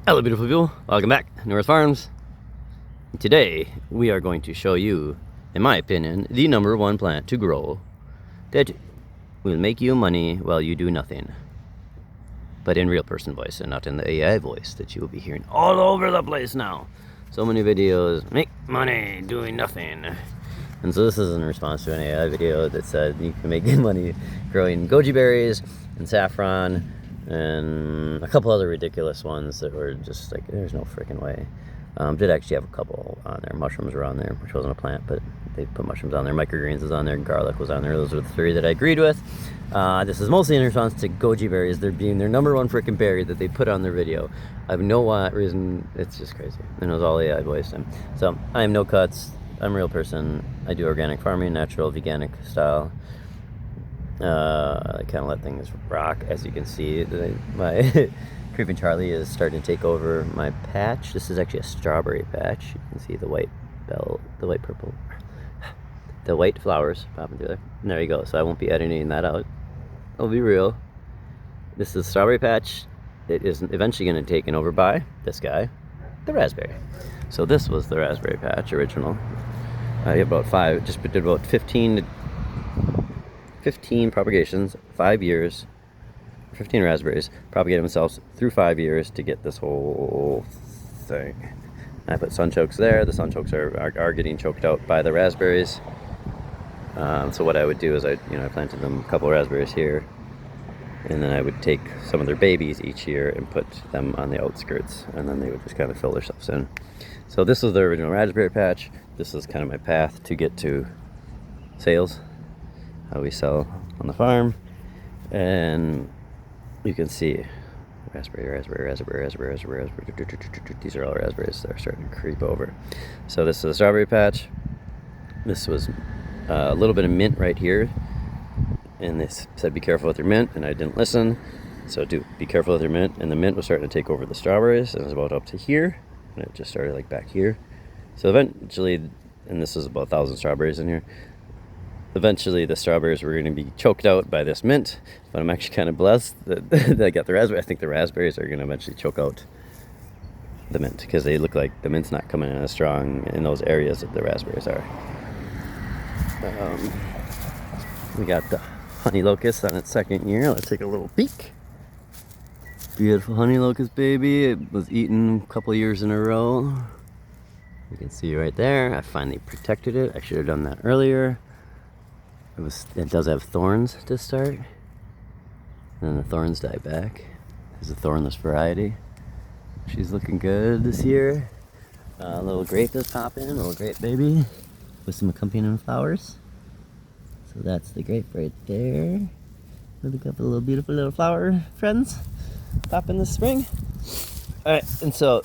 Hello beautiful people, welcome back to North Farms. Today we are going to show you, in my opinion, the #1 plant to grow that will make you money while you do nothing. But in real person voice and not in the AI voice that you will be hearing all over the place now. So many videos, make money doing nothing. And so this is in response to an AI video that said you can make money growing goji berries and saffron and a couple other ridiculous ones that were just like, there's no freaking way. Did actually have a couple on there. Mushrooms were on there, which wasn't a plant, but they put mushrooms on there. Microgreens was on there, garlic was on there. Those were the three that I agreed with. This is mostly in response to goji berries. They're being their #1 freaking berry that they put on their video. I have no reason. It's just crazy. And it was all AI voiced. So I am no cuts. I'm a real person. I do organic farming, natural, veganic style. I kind of let things rock. As you can see, my Creeping Charlie is starting to take over my patch. This is actually a strawberry patch. You can see the white purple, the white flowers popping through there. And there you go. So I won't be editing that out. It'll be real. This is a strawberry patch. It is eventually going to be taken over by this guy, the raspberry. So this was the raspberry patch original. I have about did about 15 propagations, 5 years, 15 raspberries, propagated themselves through 5 years to get this whole thing. I put sun chokes there. The sun chokes are getting choked out by the raspberries. So what I would do is I planted them a couple of raspberries here, and then I would take some of their babies each year and put them on the outskirts, and then they would just kind of fill themselves in. So this is the original raspberry patch. This is kind of my path to get to sales, how we sell on the farm. And you can see raspberry. These are all raspberries that are starting to creep over. So this is a strawberry patch. This was a little bit of mint right here, and they said be careful with your mint, and I didn't listen. So be careful with your mint, and the mint was starting to take over the strawberries, and it was about up to here, and it just started like back here. So eventually, and this is about 1,000 strawberries in here. Eventually the strawberries were going to be choked out by this mint, but I'm actually kind of blessed that I got the raspberry. I think the raspberries are going to eventually choke out the mint, because they look like the mint's not coming in as strong in those areas that the raspberries are. We got the honey locust on its 2nd year. Let's take a little peek. Beautiful honey locust baby. It was eaten a couple years in a row. You can see right there. I finally protected it. I should have done that earlier. It does have thorns to start, and then the thorns die back. There's a thornless variety. She's looking good this year. A little grape is popping, a little grape baby with some accompanying flowers. So that's the grape right there. With a couple of little beautiful little flower friends popping this spring. All right, and so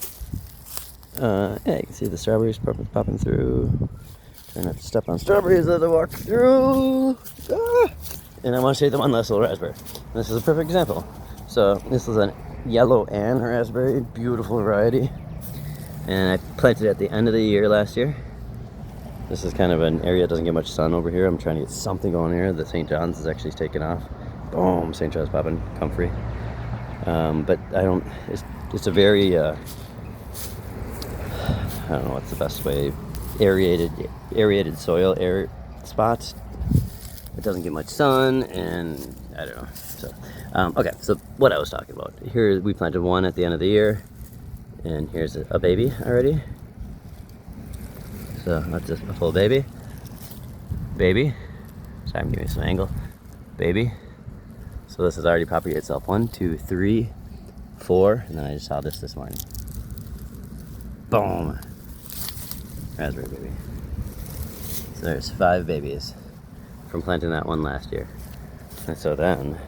yeah, you can see the strawberries popping through. Try not to step on strawberries as I walk through. And I want to show you the one last little raspberry. This is a perfect example. So this is a yellow Ann raspberry, beautiful variety. And I planted it at the end of the year last year. This is kind of an area that doesn't get much sun over here. I'm trying to get something going here. The St. John's is actually taking off. Boom, St. John's popping, comfrey. But I don't, it's a very, I don't know what's the best way, aerated soil spots. It doesn't get much sun, and I don't know. So okay, so what I was talking about here, we planted one at the end of the year, and here's a baby already. So that's just a full baby. Sorry, I'm giving you some angle. Baby. So this has already propagated itself. 1, 2, 3, 4, and then I just saw this morning. Boom. Raspberry baby. So there's 5 babies from planting that one last year. And so then,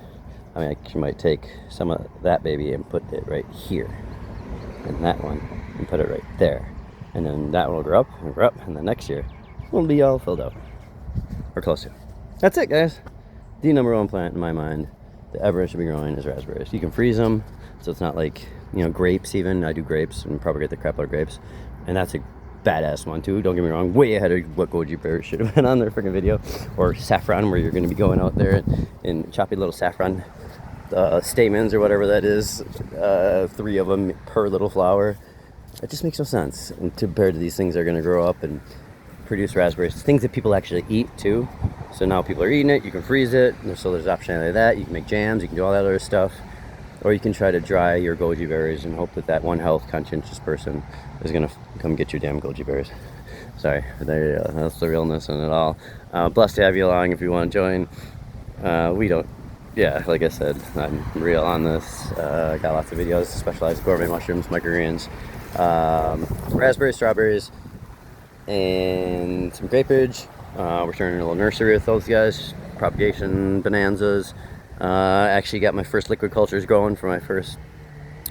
I mean, you might take some of that baby and put it right here, and that one, and put it right there. And then that one will grow up, and then next year, we'll be all filled out. Or close to. That's it, guys. The #1 plant in my mind that everyone should be growing is raspberries. You can freeze them, so it's not like, grapes even. I do grapes and propagate the crap out of grapes. And that's a badass one too, don't get me wrong, way ahead of what goji berry should have been on their freaking video. Or saffron, where you're going to be going out there and choppy little saffron stamens or whatever that is, 3 of them per little flower. It just makes no sense. And compared to these things that are going to grow up and produce raspberries, things that people actually eat too. So now people are eating it. You can freeze it, so there's optionality like that. You can make jams. You can do all that other stuff, or you can try to dry your goji berries and hope that that one health conscientious person is going to come get your damn goji berries. Sorry, that's the realness in it all. Blessed to have you along if you want to join. We don't. Yeah, like I said, I'm real on this. Got lots of videos, specialized gourmet mushrooms, microgreens, raspberries, strawberries, and some grapeage. We're starting a little nursery with those guys, propagation bonanzas. Actually got my first liquid cultures growing for my first,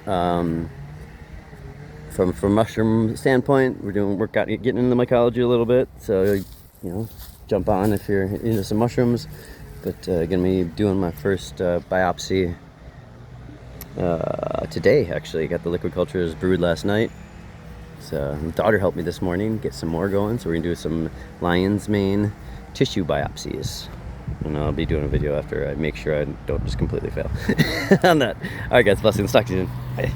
from mushroom standpoint. We're doing work out, getting into mycology a little bit, so you know, jump on if you're into some mushrooms. But gonna be doing my first biopsy today. Actually, got the liquid cultures brewed last night. So my daughter helped me this morning get some more going. So we're gonna do some lion's mane tissue biopsies, and I'll be doing a video after I make sure I don't just completely fail on that. All right, guys, blessings. Talk to you soon. Bye.